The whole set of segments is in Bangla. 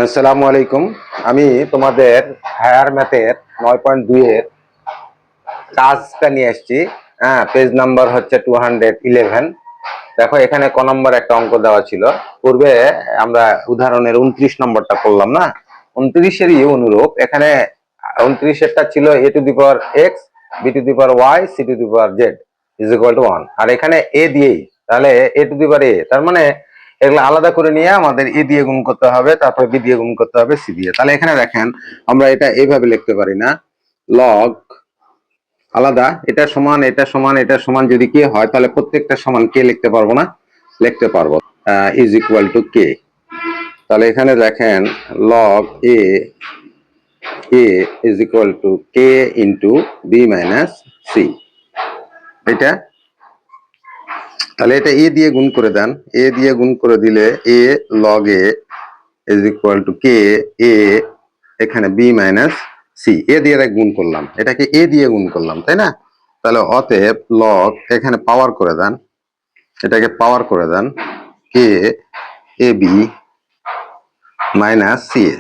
আসসালামু আলাইকুম। আমি তোমাদের হায়ার ম্যাথের 9.2 এর কাজটা নিয়ে আসছি। হ্যাঁ, পেজ নাম্বার হচ্ছে 211। দেখো, এখানে ক নম্বর একটা অঙ্ক দেওয়া ছিল। পূর্বে আমরা উদাহরণের 29 নম্বরটা করলাম না? 29-এরই অনুরূপ এখানে 29-এরটা ছিল a two the power x, b two the power y, c two the power z is equal to 1। আর এখানে a দিয়েই, তাহলে a two the power a, তার মানে এগুলো আলাদা করে নিয়ে আমাদের a দিয়ে গুণ করতে হবে, তারপর b দিয়ে গুণ করতে হবে c দিয়ে। তাহলে এখানে দেখেন, আমরা এটা এইভাবে লিখতে পারি না, লগ আলাদা, এটা সমান এটা সমান এটা সমান যদি কে হয় তাহলে প্রত্যেকটা সমান কে লিখতে পারবো না? লিখতে পারবো, ইজ ইকুয়াল টু কে। তাহলে এখানে দেখেন log a is equal to k into b minus c. এটা তাহলে এটা এ দিয়ে গুণ করে দেন, এ দিয়ে গুণ করে দিলে a log a is equal to k a, এখানে বি মাইনাস সি, এ দিয়ে গুণ করলাম, এটাকে এ দিয়ে গুণ করলাম, তাই না? তাহলে অতএব লগ, এখানে পাওয়ার করে দেন, এটাকে পাওয়ার করে দেন, কে এ বি মাইনাস সি এ।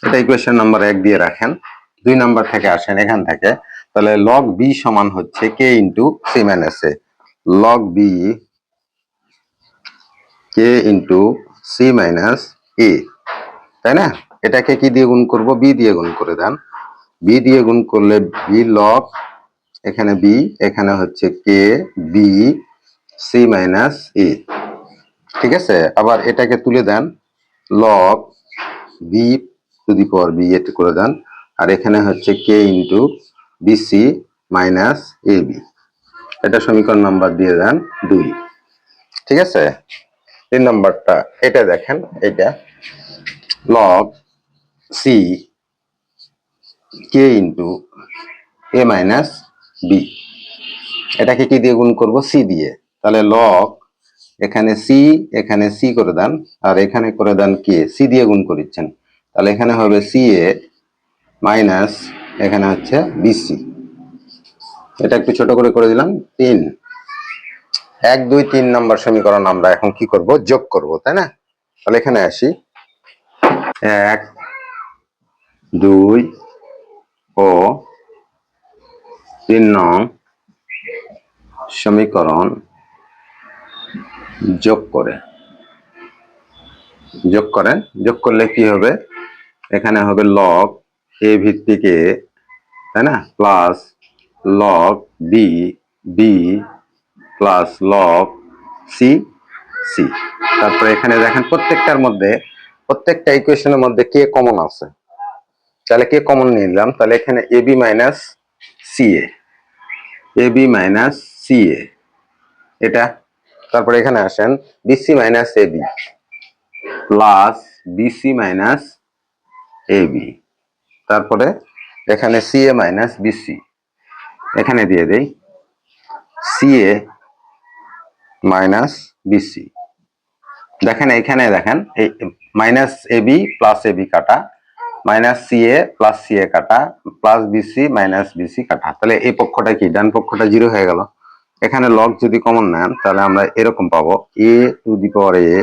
এটা ইকুয়েশন নাম্বার 1 দিয়ে রাখেন। 2 নাম্বার থেকে আসেন এখান থেকে, তাহলে লগ বি সমান হচ্ছে কে ইন্টু সি মাইনাস এ। লগ বি কে ইন্টু সি মাইনাস এ, তাই না? এটাকে কি দিয়ে গুণ করব? বি দিয়ে গুণ করে দেন। বি দিয়ে গুণ করলে বি লগ, এখানে বি, এখানে হচ্ছে k b c minus a. ঠিক আছে, আবার এটাকে তুলে দেন, log b to the power b a করে দেন, আর এখানে হচ্ছে k into bc minus a b. এটা সমীকরণ নাম্বার দিয়ে দেন 2। ঠিক আছে, 3 নাম্বারটা এটা দেখেন, এটা লগ সি কে ইন্টু এ মাইনাস বি, এটাকে কি দিয়ে গুণ করব? সি দিয়ে। তাহলে লগ, এখানে সি, এখানে সি করে দেন, আর এখানে করে দেন কে, সি দিয়ে গুণ করেছেন, তাহলে এখানে হবে সি এ মাইনাস, এখানে হচ্ছে বিসি। এটা একটু ছোট করে দিলাম 3। 1 2 3 নম্বর সমীকরণ আমরা এখন কি করব? যোগ করব, তাই না? তাহলে এখানে আসি, 1 2 ও 3 নং সমীকরণ যোগ করেন। যোগ করলে কি হবে? এখানে হবে লগ এ ভিত্তিক এ, তাই না, plus log b b plus log c c. তারপরে এখানে দেখেন প্রত্যেকটার মধ্যে, প্রত্যেকটা ইকুয়েশনের মধ্যে কে কমন আছে, তাহলে কে কমন নিলাম, তাহলে এখানে A B minus C A B minus C এ, এটা। তারপরে এখানে আসেন BC minus a B plus BC minus a B, তারপরে এখানে সি এ মাইনাস বিসি, এখানে দিয়ে দেই সি এ মাইনাস বিসি। দেখেন এখানে দেখেন এই minus a B plus A B কাটা, মাইনাস সি এ প্লাস সি এ কাটা, প্লাস বিসি মাইনাস বিসি কাটা, তাহলে এই পক্ষটা কি, ডান পক্ষটা 0 হয়ে গেল। এখানে লগ যদি কমন নেন তাহলে আমরা এরকম পাবো, a to the power a,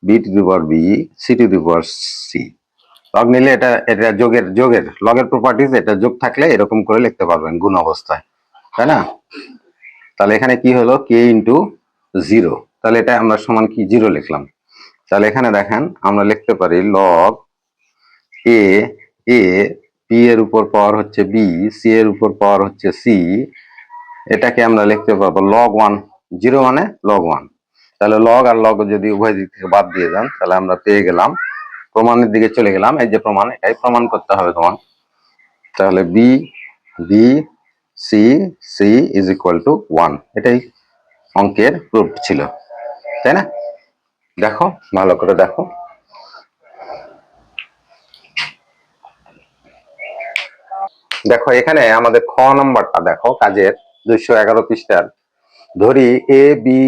b to the power b, c to the power c. Log নিলে এটা এটা যোগের লগের প্রপার্টিজ, এটা যোগ থাকলে এরকম করে লিখতে পারবেন গুণ অবস্থায়, তাই না? তাহলে এখানে কি হলো? কে ইন্টু 0, তাহলে এটা আমরা সমান কি 0 লিখলাম। তাহলে এখানে দেখেন আমরা লিখতে পারি লগ এ এ, বি এর উপর পাওয়ার হচ্ছে বি, সি এর উপর পাওয়ার হচ্ছে সি, এটাকে আমরা লিখতে পারবো লগ 1। 0 মানে লগ 1। তাহলে লগ আর লগ যদি উভয় দিক থেকে বাদ দিয়ে যান তাহলে আমরা পেয়ে গেলাম, প্রমাণের দিকে চলে গেলাম। এই যে প্রমাণ, এটাই প্রমাণ করতে হবে তোমার। তাহলে b b c c is equal to 1, এটাই অঙ্কের প্রুফ ছিল, তাই না? দেখো, ভালো করে দেখো। দেখো এখানে আমাদের খ নম্বরটা দেখো, কাজের 211 পৃষ্ঠার। ধরি এ বি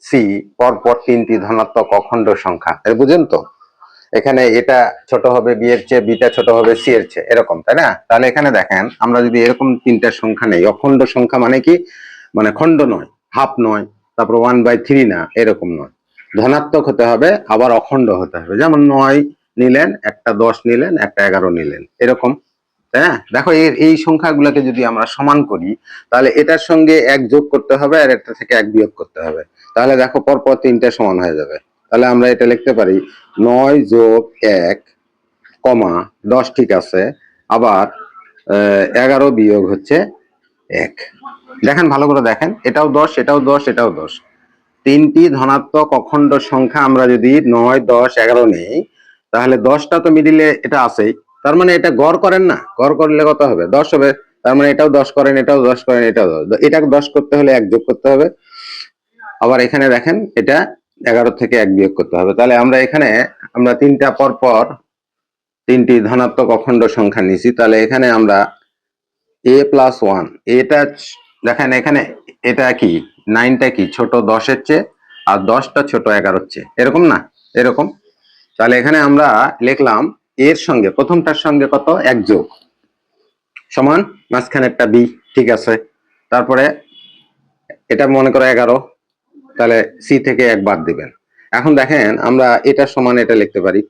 সি পরপর 3টি ধনাত্মক অখণ্ড সংখ্যা, এর বুঝেন তো? এখানে এটা ছোট হবে বি এর চেয়ে, বিটা ছোট হবে সি এর চেয়ে, এরকম, তাই না? তাহলে এখানে দেখেন আমরা যদি এরকম 3টা সংখ্যা নেই, অখণ্ড সংখ্যা মানে কি, মানে খণ্ড নয়, হাফ নয়, তারপর 1/3 না, এরকম নয়, ধনাত্মক হতে হবে, আবার অখণ্ড হতে হবে। যেমন 9 নিলেন, একটা 10 নিলেন, একটা 11 নিলেন, এরকম। হ্যাঁ, দেখো এই সংখ্যাগুলোকে যদি আমরা সমান করি, তাহলে এটার সঙ্গে 1 যোগ করতে হবে আর এটা থেকে 1 বিয়োগ করতে হবে। তাহলে দেখো পরপর 3টা সমান হয়ে যাবে। তাহলে আমরা এটা লিখতে পারি 9 যোগ 1 কমা 10, ঠিক আছে, আবার 11 বিয়োগ হচ্ছে 1। দেখেন, ভালো করে দেখেন, এটাও 10, এটাও 10, এটাও 10। 3টি ধনাত্মক অখণ্ড সংখ্যা আমরা যদি 9, 10, 11 নেই, তাহলে 10টা তো মিডিলে এটা আছেই। তার মানে এটা গড় করেন না, গড় করলে কত হবে? 10 হবে। তার মানে এটাও 10 করেন, এটাও 10 করেন, এটাও 10। এটাকে 10 করতে হলে 1 যোগ করতে হবে। আবার এখানে দেখেন, এটা 11 থেকে 1 বিয়োগ করতে হবে। তাহলে আমরা এখানে 3টা পর পর 3টি ধনাত্মক অখণ্ড সংখ্যা নিয়েছি। তাহলে এখানে আমরা a+1, এটা দেখেন, এখানে এটা কি, 9টা কি ছোট 10-এর চেয়ে, আর 10টা ছোট 11-এর চেয়ে, এরকম না? এরকম। তাহলে এখানে আমরা লিখলাম এর সঙ্গে, প্রথমটার সঙ্গে কত? 1 যোগ, সমান মাঝখানে একটা বি, ঠিক আছে। তারপরে এটা মনে করো 11, তাহলে সি থেকে 1 বাদ দিবেন। এখন দেখেন, আমরা এটা সমান এটা লিখতে পারি।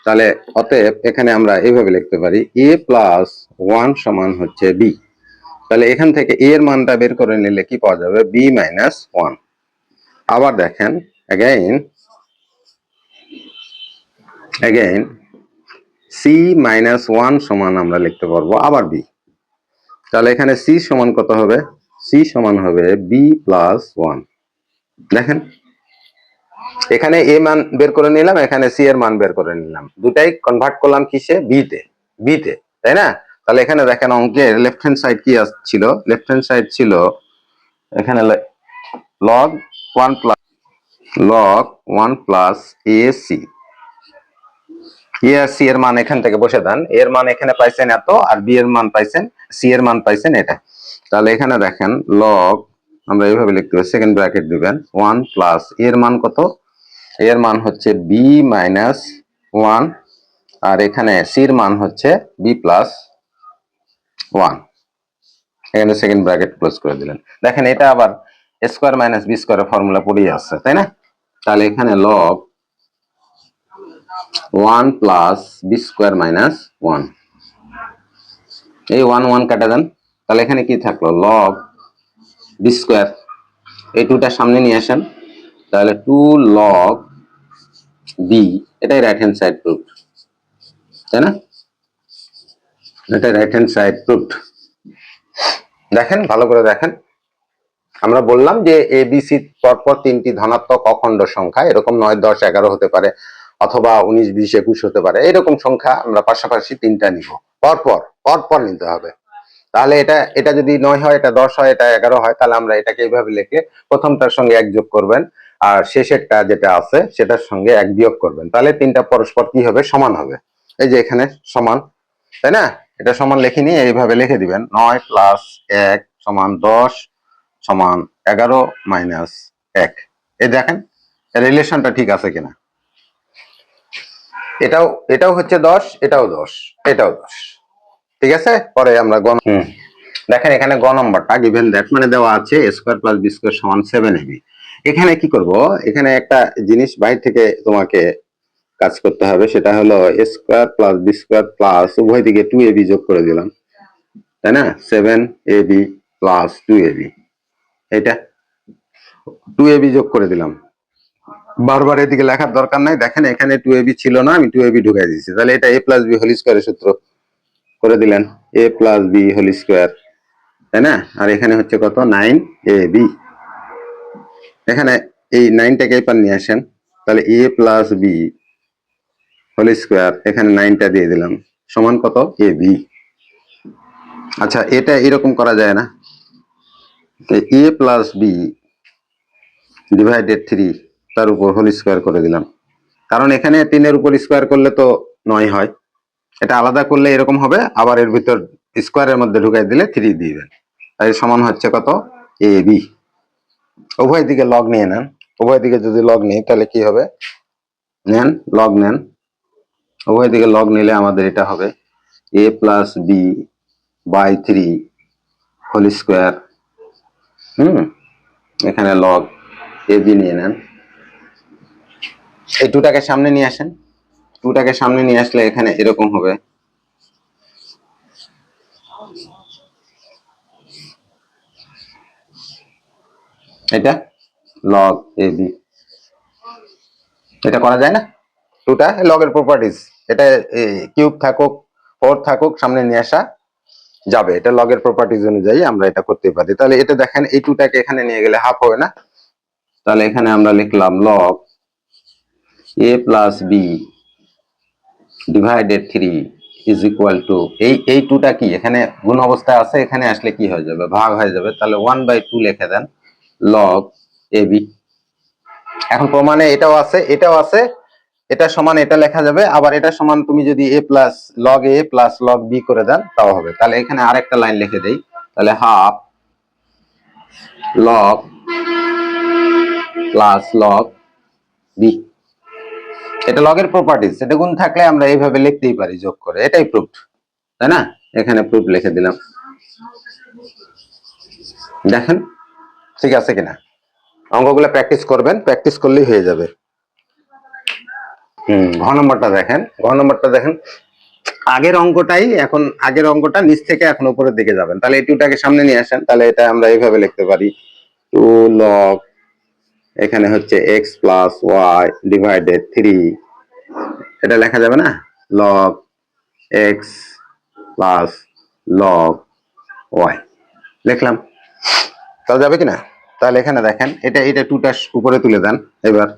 তাহলে অতএব এখানে আমরা এইভাবে লিখতে পারি a+1 সমান হচ্ছে বি। তাহলে এখান থেকে a এর মানটা বের করে নিলে কি পাওয়া যাবে? b-1। আবার দেখেন, again c-1 সমান আমরা লিখতে পারবো আবার b। তাহলে এখানে c সমান কত হবে? c সমান হবে b+1। দেখেন, এখানে a মান বের করে নিলাম, এখানে c এর মান বের করে নিলাম, দুটাই কনভার্ট করলাম কিসে? b তে, তাই না? তাহলে এখানে দেখেন, অঙ্কের লেফট হ্যান্ড সাইড কি ছিল? লেফট হ্যান্ড সাইড ছিল এখানে log 1 প্লাস ac। আর সি এর মান এখান থেকে বসে দেন, এর মান এখানে পাইছেন এত, আর বি এর মান পাইছেন, সি এর মান পাইছেন এটা। তাহলে এখানে দেখেন লগ, আমরা এইভাবে লিখতে পারি, সেকেন্ড ব্র্যাকেট দিবেন 1 প্লাস এর মান কত? এর মান হচ্ছে b-1, আর এখানে সি এর মান হচ্ছে b+1। এখানে সেকেন্ড ব্র্যাকেট ক্লোজ করে দিলেন। দেখেন, এটা আবার স্কোয়ার মাইনাস বি স্কোয়ারের ফর্মুলা পড়েই আছে, তাই না? তাহলে এখানে log 1 plus b square minus 1, এই 1 কাটা দেন। তাহলে এখানে কি থাকলো? লগ বি স্কোয়ার, এই 2টা সামনে নিয়ে আসেন। তাহলে 2 লগ বি, এটাই রাইট হ্যান্ড সাইড প্রুফ, তাই না? এটা রাইট হ্যান্ড সাইড প্রুফ। দেখেন, ভালো করে দেখেন, আমরা বললাম যে এ বি সি পরপর 3টি ধনাত্মক অখণ্ড সংখ্যা, এরকম 9, 10, 11 হতে পারে, অথবা 19, 20, 21 হতে পারে। এরকম সংখ্যা আমরা পাশাপাশি 3টা নিব, পরপর নিতে হবে। তাহলে এটা যদি 9 হয়, এটা 10 হয়, এটা 11 হয়, তাহলে আমরা এটাকে এইভাবে লিখে প্রথমটার সঙ্গে 1 যোগ করবেন, আর শেষেরটা যেটা আছে সেটার সঙ্গে 1 বিয়োগ করবেন। তাহলে 3টা পরস্পর কি হবে? সমান হবে। এই যে এখানে সমান, তাই না? এটা সমান লিখে নিয়ে এইভাবে লিখে দিবেন 9 প্লাস 1 সমান 10 সমান 11 মাইনাস 1। এই দেখেন রিলেশনটা ঠিক আছে কিনা। এটাও হচ্ছে 10, এটাও 10, এটাও 10, ঠিক আছে। পরে আমরা দেখেন, এখানে গ নম্বরটা গিভেন দ্যাট, মানে দেওয়া আছে a square plus b square সমান 7ab। এখানে কি করব? এখানে একটা জিনিস বাইরে থেকে তোমাকে কাজ করতে হবে, সেটা হলো a square plus b square plus উভয় দিকে 2ab যোগ করে দিলাম, তাই না? 7ab প্লাস 2ab, এটা 2ab যোগ করে দিলাম। বারবার এদিকে লেখার দরকার নাই। দেখেন, এখানে 2ab ছিল না, আমি 2ab ঢুকাই দিয়েছি। তাহলে এটা a প্লাস বি হোল স্কয়ারের সূত্র করে দিলেন, a plus b whole square, তাই না? আর এখানে হচ্ছে কত? 9ab। এখানে এই 9টাকে এই পার নিয়ে আসেন, তাহলে a plus b whole square, এখানে 9টা দিয়ে দিলাম, সমান কত? ab। আচ্ছা, এটা এরকম করা যায় না? a প্লাস বি ডিভাইডেড 3 তার উপর হোল স্কয়ার করে দিলাম, কারণ এখানে 3-এর উপর স্কয়ার করলে তো 9 হয়। এটা আলাদা করলে এরকম হবে, আবার এর ভিতর স্কয়ারের মধ্যে ঢুকাই দিলে 3 দিবেন। তাই সমান হচ্ছে কত? ab। উভয় দিকে লগ নিয়ে নেন, উভয় দিকে যদি লগ নিই তাহলে কি হবে? নেন, লগ নেন, উভয় দিকে লগ নিলে আমাদের এটা হবে a plus b by 3 whole square. এখানে লগ ab নিয়ে নেন, এই টুটাকে সামনে নিয়ে আসেন, টুটাকে সামনে নিয়ে আসলে এখানে এরকম হবে, এটা লগ এ বি, এটা করা যায় না? টুটা লগের প্রপার্টিজ, এটা কিউব থাকুক ফোর থাকুক সামনে নিয়ে আসা যাবে, এটা লগের প্রপার্টিজ অনুযায়ী আমরা এটা করতে পারি। তাহলে এটা দেখেন এই টুটাকে এখানে নিয়ে গেলে হাফ হবে না? তাহলে এখানে আমরা লিখলাম log a plus b divided 3 is equal to, এই টুটা কি এখানে গুণ অবস্থায় আছে, এখানে আসলে কি হয়ে যাবে, ভাগ হয়ে যাবে। তাহলে 1/2 লিখে দেন লগ এ বি। এখন প্রমাণে এটাও আছে এটাও আছে, এটা সমান এটা লেখা যাবে, আবার এটা সমান তুমি যদি এ প্লাস লগ বি করে দেন তাও হবে। তাহলে এখানে আরেকটা লাইন লিখে দেই, তাহলে half log plus log b. এটা লগের প্রপার্টিজ, এটা গুণ থাকলে আমরা এইভাবে লিখতেই পারি যোগ করে, এটাই প্রুফ, তাই না? এখানে প্রুফ লিখে দিলাম, দেখেন ঠিক আছে কিনা। অঙ্কগুলো প্র্যাকটিস করবেন, প্র্যাকটিস করলেই হয়ে যাবে। ঘ নম্বরটা দেখেন, ঘ নম্বরটা দেখেন, আগের অঙ্কটাই এখন, আগের অঙ্কটা নিচ থেকে এখন উপরের দিকে যাবেন। তাহলে এই টুটাকে সামনে নিয়ে আসেন, তাহলে এটা আমরা এইভাবে লিখতে পারি 2 লগ, এখানে হচ্ছে এক্স প্লাস ওয়াই ডিভাইডেড 3, এটা লেখা যাবে না? Log x plus log y লিখলাম, তাহলে যাবে কিনা? তাহলে এখানে দেখেন এটা এটা টুটা উপরে তুলে দেন এবার।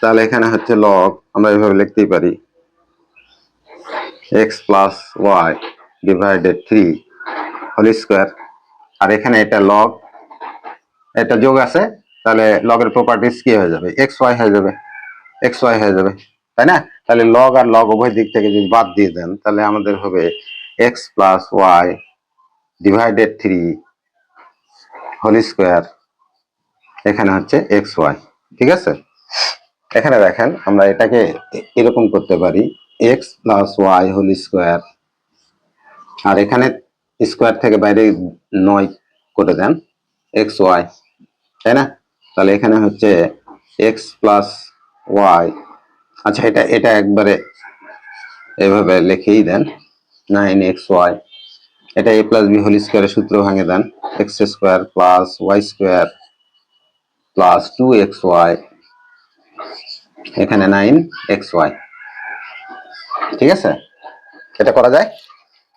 তাহলে এখানে হচ্ছে লগ, আমরা এইভাবে লিখতেই পারি x plus y divided 3 whole square, আর এখানে এটা লগ, এটা যোগ আছে, তাহলে লগের প্রপার্টিস কি হয়ে যাবে, এক্স ওয়াই হয়ে যাবে, এক্স ওয়াই হয়ে যাবে, তাই না? তাহলে লগ আর লগ উভয় দিক থেকে যদি বাদ দিয়ে দেন তাহলে আমাদের হবে x plus y divided 3 whole square, এখানে হচ্ছে এক্স ওয়াই। ঠিক আছে, এখানে দেখেন আমরা এটাকে এরকম করতে পারি x plus y whole square, আর এখানে স্কোয়ার থেকে বাইরে 9 করে দেন এক্স ওয়াই, তাই না? তাহলে এখানে হচ্ছে এক্স প্লাস ওয়াই, আচ্ছা এটা এটা একবারে এভাবে লিখেই দেন 9xy, এটা a প্লাস বি হোল স্কোয়ারের সূত্র ভাঙে দেন, x square plus y square plus 2xy, এখানে 9xy। ঠিক আছে, এটা করা যায়।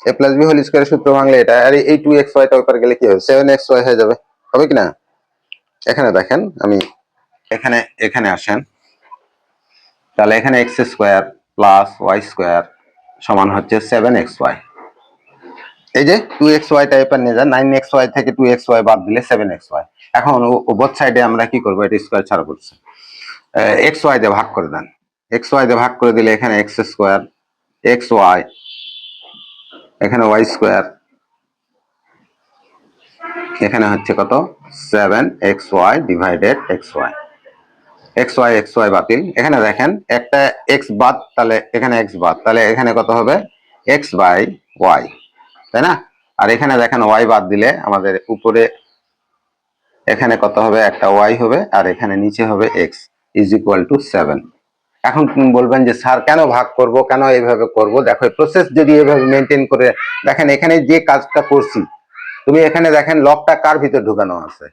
a প্লাস বি হোল স্কোয়ারের সূত্র ভাঙলে এটা, আর এই 2xy টা উপর গেলে কি হবে, 7xy হয়ে যাবে, হবে কিনা? এখানে দেখেন আমি এখানে এখানে আসেন, তাহলে এখানে x square plus y square সমান হচ্ছে 7xy। এই যে 2xy টাইপের নিয়ে যান, 9xy থেকে 2xy বাদ দিলে 7xy। এখন বোথ সাইডে আমরা কি করবো, এটা স্কোয়ার ছাড়া করছে, xy দিয়ে ভাগ করে দেন, xy দিয়ে ভাগ করে দিলে এখানে এক্স স্কোয়ার xy, এখানে ওয়াই স্কোয়ার, এখানে হচ্ছে কত 7xy ডিভাইডেড xy, xy বাতিল। এখানে দেখেন একটা x বাদ, তাহলে এখানে x বাদ, তাহলে এখানে কত হবে x বাই ওয়াই, তাই না? আর এখানে দেখেন ওয়াই বাদ দিলে আমাদের উপরে এখানে কত হবে, একটা ওয়াই হবে, আর এখানে নিচে হবে এক্স ইজ ইকুয়াল টু 7। এখন তুমি বলবেন যে স্যার কেন ভাগ করব, কেন এইভাবে করব? দেখো প্রসেস যদি এইভাবে মেনটেন করে দেখেন, এখানে যে কাজটা করছি, তুমি এখানে দেখেন লগটা কার ভিতর ঢুকানো আছে,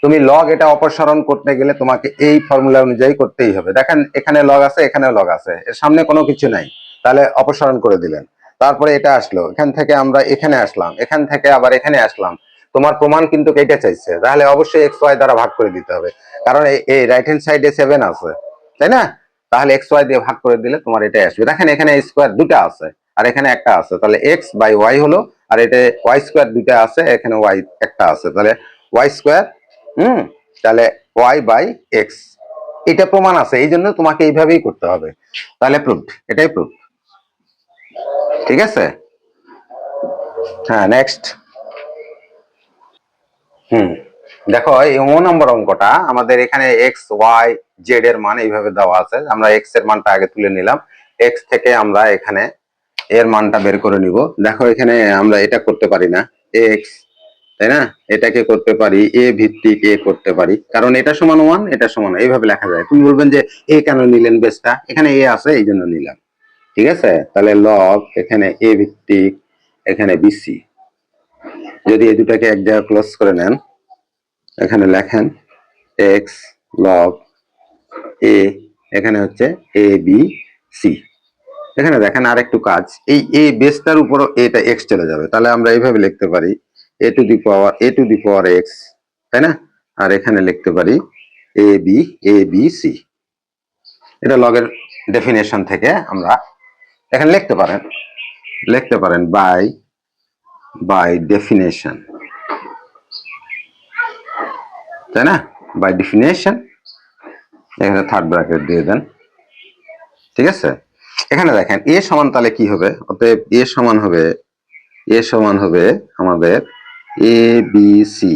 তুমি লগ এটা অপসারণ করতে গেলে তোমাকে এই ফর্মুলা অনুযায়ী করতেই হবে। দেখেন এখানে লগ আছে, এখানেও লগ আছে, এর সামনে কোনো কিছু নাই, তাহলে অপসারণ করে দিলেন। তারপরে এটা আসলো, এখান থেকে আমরা এখানে আসলাম, এখান থেকে আবার এখানে আসলাম, তোমার প্রমাণ কিন্তু এটা চাইছে, তাহলে অবশ্যই এক্স ওয়াই দ্বারা ভাগ করে দিতে হবে, কারণ এই রাইট হ্যান্ড সাইডে 7 আছে, তাই না? তাহলে এক্স ওয়াই দিয়ে ভাগ করে দিলে তোমার এটাই আসবে। দেখেন এখানে স্কোয়ার দুটা আছে আর এখানে একটা আছে, তাহলে এক্স বাই ওয়াই হলো, আর এটা ওয়াই স্কোয়ার দুটা আছে, এখানে ওয়াই একটা আছে, তাহলে ওয়াই স্কোয়ার, তাহলে ওয়াই বাই এক্স, এটা প্রমাণ আছে, এই জন্য তোমাকে এইভাবেই করতে হবে, তাহলে প্রুফ, এটাই প্রুফ। ঠিক আছে, হ্যাঁ নেক্সট। দেখো এই নম্বর অঙ্কটা আমাদের এখানে এক্স ওয়াই জেড এর মান এইভাবে দেওয়া আছে, আমরা এক্স এর মানটা আগে তুলে নিলাম, এক্স থেকে আমরা এখানে এর মানটা বের করে নিব। দেখো এখানে আমরা এটা করতে পারি না, এক্স তাই না? এটাকে করতে পারি এ ভিত্তিক এ করতে পারি, কারণ এটা সমান 1 এটা সমান, এইভাবে লেখা যায়। তুমি বলবেন যে এ কেন নিলেন বেসটা, এখানে এ আছে এই জন্য নিলাম। ঠিক আছে, তাহলে লগ এখানে এ ভিত্তিক এখানে বিসি, যদি এই দুটাকে এক জায়গায় ক্লোজ করে নেন, এখানে লেখেন এক্স লগ এ, এখানে হচ্ছে এ বি সি। এখানে দেখেন আর একটু কাজ, এই এ বেসটার উপর এটা এক্স চলে যাবে, তাহলে আমরা এইভাবে লিখতে পারি এ টু দি পাওয়ার এক্স, তাই না? আর এখানে লিখতে পারি এ বি সি। এটা লগের ডেফিনেশন থেকে আমরা এখানে লিখতে পারেন বাই ডেফিনেশন, তাই না? বাই ডেফিনেশন, এখানে থার্ড ব্র্যাকেট দিয়ে দেন। ঠিক আছে, এখানে দেখেন এ সমান তাহলে কি হবে, অতএব এ সমান হবে আমাদের এ বি সি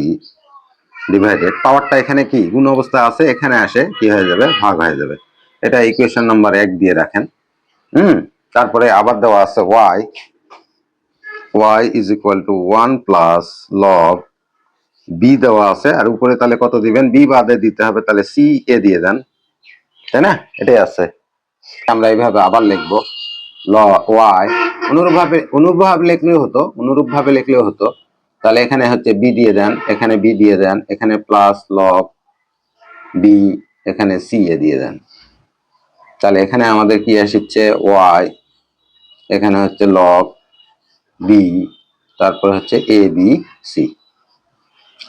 ডিভাইডেড, পাওয়ারটা এখানে কি গুণ অবস্থা আছে, এখানে আসে কি হয়ে যাবে, ভাগ হয়ে যাবে। এটা ইকুয়েশন নাম্বার 1 দিয়ে রাখেন। তারপরে আবার দেওয়া আছে y is equal to 1 plus log b দেওয়া আছে, আর উপরে তাহলে কত দিবেন, বি বাদে দিতে হবে, তাহলে সি এ দিয়ে দেন, তাই না? এটাই আছে। আমরা এইভাবে আবার লিখবো ওয়াই, অনুরূপভাবে লিখলেও হতো। তাহলে এখানে হচ্ছে বি দিয়ে দেন, এখানে বি দিয়ে দেন, এখানে প্লাস লগ বি, এখানে সি এ দিয়ে দেন। তাহলে এখানে আমাদের কি আসছে ওয়াই, এখানে হচ্ছে লগ বি, তারপর হচ্ছে এ বি সি।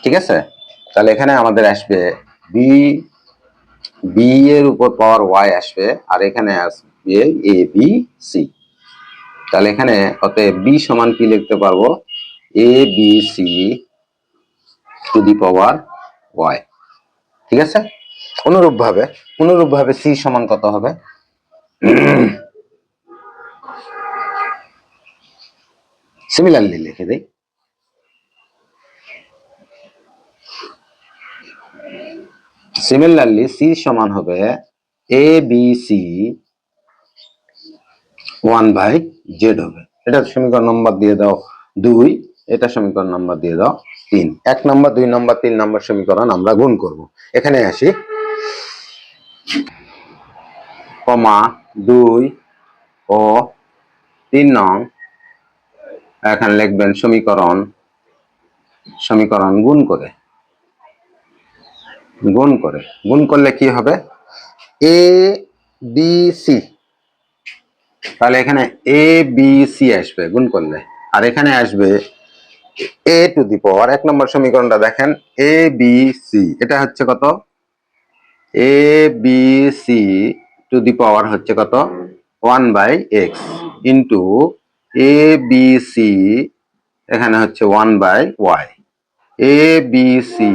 ঠিক আছে, তাহলে এখানে আমাদের আসবে বি এর উপর পাওয়ার ওয়াই আসবে, আর এখানে আসবে এ বি সি। তাহলে এখানে অতএব বি সমান কি লিখতে পারবো, a b c to the power y. ঠিক আছে, অনুরূপভাবে সি সমান কত হবে, সিমিলারলি লিখে দেই। সিমিলারলি সি সমান হবে এ বি সি 1/z হবে। এটা সমীকরণ নম্বর দিয়ে দাও 2, এটা সমীকরণ নম্বর দিয়ে দাও 3। 1 নম্বর 2 নম্বর 3 নম্বর সমীকরণ আমরা গুণ করব। এখানে আসি, কমা 2 ও 3 নং, এখানে লিখবেন সমীকরণ গুণ করলে কি হবে, এ বি সি, তাহলে এখানে এ বি সি আসবে গুণ করলে, আর এখানে আসবে এ টু দি পাওয়ার, 1 নম্বর সমীকরণটা দেখেন এ বি সি, এটা হচ্ছে কত, এ বি সি টু দি পাওয়ার হচ্ছে কত 1/x ইন্টু এ বি সি, এখানে হচ্ছে 1/y, এ বি সি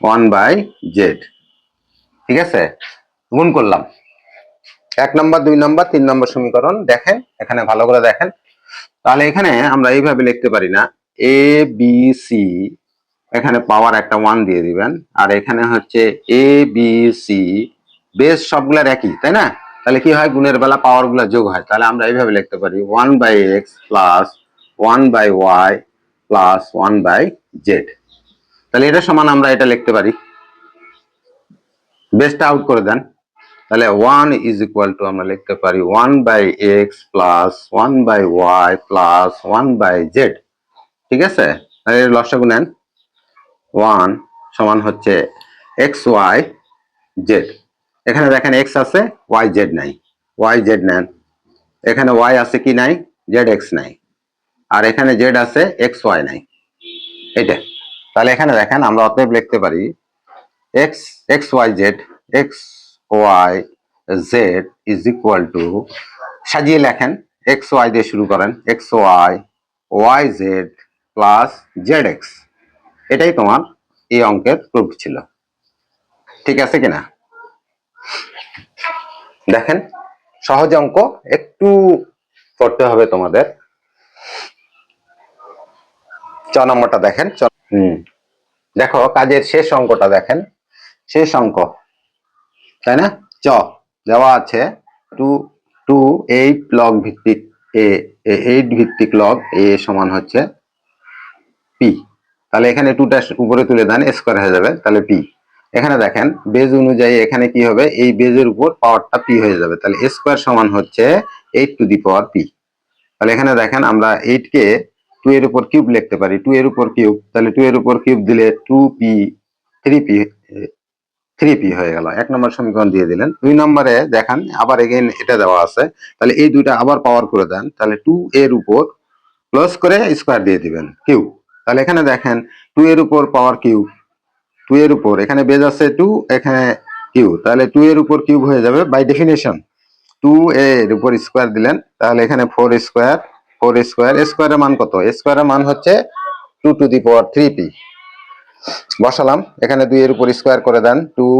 1/z। ঠিক আছে, গুণ করলাম 1 নম্বর 2 নম্বর 3 নম্বর সমীকরণ, দেখেন এখানে ভালো করে দেখেন। তাহলে এখানে আমরা এইভাবে লিখতে পারি না, এ বি সি, এখানে পাওয়ার একটা 1 দিয়ে দিবেন, আর এখানে হচ্ছে এ বি সি, বেস সবগুলার একই, তাই না? তাহলে কি হয়, গুণের বেলা পাওয়ার গুলা যোগ হয়। তাহলে আমরা এইভাবে লিখতে পারি 1/x plus 1/y plus 1/z। তাহলে এটা সমান আমরা এটা লিখতে পারি, বেসটা আউট করে দেন, তাহলে 1 ইজ ইকুয়াল টু আমরা লিখতে পারি 1/x plus 1/y plus 1/z। ঠিক আছে, তাহলে লসাগু নেন, 1 সমান হচ্ছে xy z, এখানে দেখেন x আছে y z নাই, y z নেন, এখানে y আছে কি নাই, z x নাই, আর এখানে z আছে x y নাই, এটা। তাহলে এখানে দেখেন আমরা অতএব লিখতে পারি x y z is equal two, সাজিয়ে লেখেন, x y দিয়ে শুরু করেন, x y y z plus z x। এটাই তোমার এই অঙ্কের প্রুফ ছিল। ঠিক আছে কিনা, দেখেন সহজ অঙ্ক, একটু করতে হবে তোমাদের। 4 নম্বরটা দেখেন, দেখো কাজের শেষ অঙ্কটা দেখেন, শেষ অঙ্ক, তাই না? দেওয়া আছে 8 লগ ভিত্তিক এ, 8 ভিত্তিক লগ এ সমান হচ্ছে পি। তাহলে এখানে টুটা উপরে তুলে দেন, স্কোয়ার হয়ে যাবে, তাহলে পি। এখানে দেখেন বেজ অনুযায়ী এখানে কি হবে, এই বেজের উপর পাওয়ারটা পি হয়ে যাবে, তাহলে স্কোয়ার সমান হচ্ছে 8 টু দি পাওয়ার পি। তাহলে এখানে দেখেন আমরা 8 কে 2 এর উপর কিউব লিখতে পারি, 2 এর উপর কিউব, তাহলে 2 এর উপর কিউব দিলে 2p 3p হয়ে গেল। 1 নম্বর সমীকরণ দিয়ে দিলেন। 2 নম্বরে দেখেন আবার এগেইন এটা দেওয়া আছে, তাহলে এই দুইটা আবার পাওয়ার করে দেন, তাহলে 2 এর উপর প্লাস করে স্কোয়ার দিয়ে দিবেন কিউব। তাহলে এখানে দেখেন 2 এর উপর পাওয়ার কিউব, 2 এর উপর এখানে বেজ আছে 2, এখানে কিউব, তাহলে 2 এর উপর কিউব হয়ে যাবে বাই ডেফিনেশন। 2 এর উপর স্কোয়ার দিলেন, তাহলে এখানে 4 স্কোয়ার, 4 স্কোয়ার, স্কোয়ারের মান কত, স্কোয়ারের মান হচ্ছে 2 টু দি পাওয়ার 3p। বসালাম, এখানে 2 এর উপর স্কোয়ার করে দেন, 2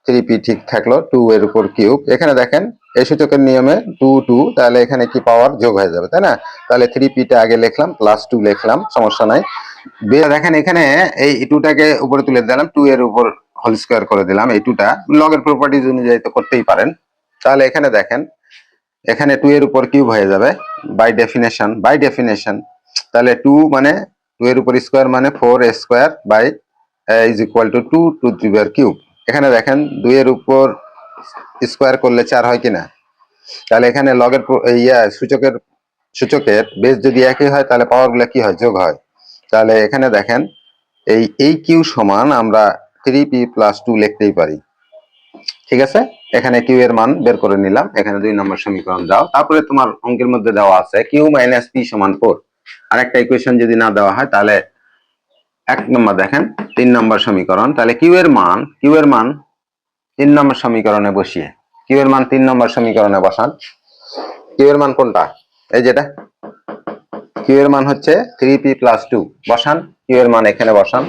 3p ঠিক থাকলো, 2 এর উপর কিউব। এখানে দেখেন এই সূচকের নিয়মে 2 2, তাহলে এখানে কি পাওয়ার যোগ হয়ে যাবে, তাই না? তাহলে 3p টা আগে লিখলাম, প্লাস 2 লিখলাম, সমস্যা নাই। দেখেন এখানে এই 2টাকে উপরে তুলে দিলাম, 2 এর উপর হোল স্কোয়ার করে দিলাম, এই 2টা লগের প্রপার্টিজ অনুযায়ী তো করতেই পারেন। তাহলে এখানে দেখেন এখানে 2 এর উপর কিউব হয়ে যাবে বাই ডেফিনেশন। তাহলে 2 মানে 2 এর উপর স্কোয়ার মানে 4 square by is equal to 2 to the power cube. এখানে দেখেন 2 এর উপর স্কোয়ার করলে 4 হয় কিনা, তাহলে এখানে লগের সূচকের বেস যদি একই হয় তাহলে পাওয়ার গুলা কি হয়, যোগ হয়। তাহলে এখানে দেখেন এই কিউ সমান আমরা 3p প্লাস 2 লিখতেই পারি, ঠিক আছে? এখানে কিউ এর মান বের করে নিলাম, এখানে 2 নম্বর সমীকরণ দাও। তারপরে তোমার অঙ্কের মধ্যে দেওয়া আছে কিউ মাইনাস পি সমান 4। আরেকটা ইকুয়েশন যদি না দেওয়া হয় তাহলে 1 নম্বর দেখেন 3 নম্বর সমীকরণ, তাহলে কিউ এর মান 3 নম্বর সমীকরণে বসিয়ে, কিউ এর মান 3 নম্বর সমীকরণে বসান। কিউ এর মান কোনটা, এই যেটা, কিউ এর মান হচ্ছে 3p প্লাস 2, বসান কিউ এর মান এখানে বসান,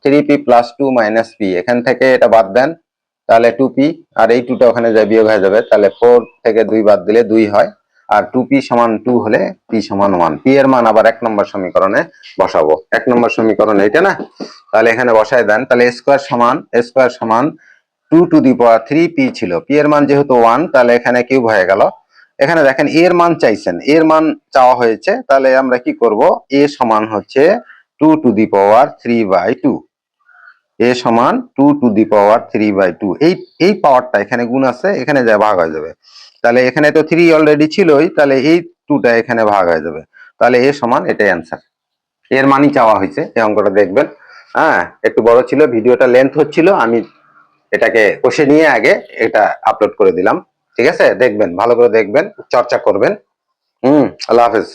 3p প্লাস 2 মাইনাস p, এখান থেকে এটা বাদ দেন, তাহলে 2p, আর এই 2টা ওখানে যায় বিয়োগ হয়ে যাবে, তাহলে 4 থেকে 2 বাদ দিলে 2 হয়, আর 2p সমান 2 হলে p সমান 1। p এর মান আবার 1 নম্বর সমীকরণে বসাবো, 1 নম্বর সমীকরণ এইটা না, তাহলে এখানে বসায় দেন, তাহলে স্কোয়ার সমান 2 টু দি পাওয়ার 3p ছিল, p এর মান যেহেতু 1 তাহলে এখানে কিউব হয়ে গেল। এখানে দেখেন এর মান চাইছেন, এর মান চাওয়া হয়েছে, তাহলে আমরা কি করব, a সমান হচ্ছে 2 টু দি পাওয়ার 3/2, a সমান 2 টু দি পাওয়ার 3/2। এই পাওয়ারটা এখানে গুণ আছে, এখানে যা ভাগ হয়ে যাবে, তাহলে এখানে তো 3 অলরেডি ছিলই, তাহলে এই 2টা এখানে ভাগ হয়ে যাবে, তাহলে a সমান, এটাই অ্যান্সার। এর মানই চাওয়া হয়েছে, এই অঙ্কটা দেখবেন। হ্যাঁ, একটু বড় ছিল, ভিডিওটা লেন্থ হচ্ছিল, আমি এটাকে কষে নিয়ে আগে এটা আপলোড করে দিলাম, ঠিক আছে? দেখবেন, ভালো করে দেখবেন, চর্চা করবেন। আল্লাহ হাফেজ।